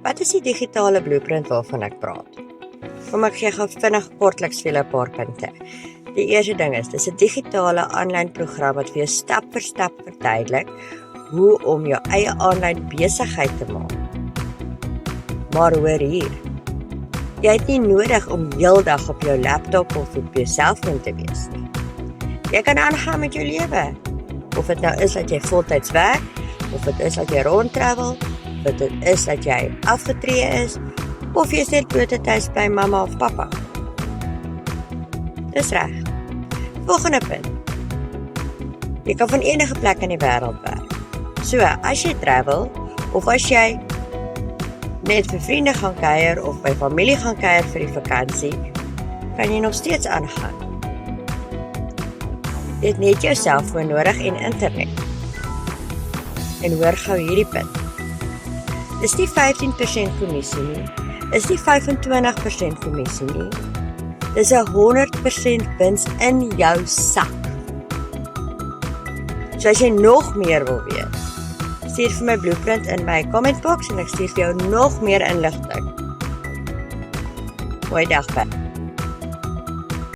Wat is die digitale blueprint waarvan ek praat? Kom ek gee gou vinnig kortliks vir julle 'n paar punte. Die eerste ding is, dis 'n digitale aanlyn program wat vir jou stap vir stap verduidelik hoe om jou eie aanlyn besigheid te maak. Maar hoor hier, jy het nie nodig om heeldag op jou laptop of op jou selfoon te wees nie. Jy kan aangaan met jou lewe. Of dit nou is dat jy voltyds werk, of dit is dat jy rondtravel, of dit is dat jy afgetree is, of jy sit bloottyds by mamma of pappa. Dis reg. Volgende punt. Jy kan van enige plek in die wêreld werk. So, as jy travel, of as jy net vir vriende gaan kuier, of by familie gaan kuier vir die vakansie, kan jy nog steeds aangaan. Jy het net jou selfoon nodig en internet. En hoor gou hierdie punt. Dis nie 15% kommissie nie, is nie 25% kommissie nie, dis 100% wins in jou sak. So as jy nog meer wil weet, stuur vir my blueprint in my comment box en ek stuur vir jou nog meer inligting. Mooi dag,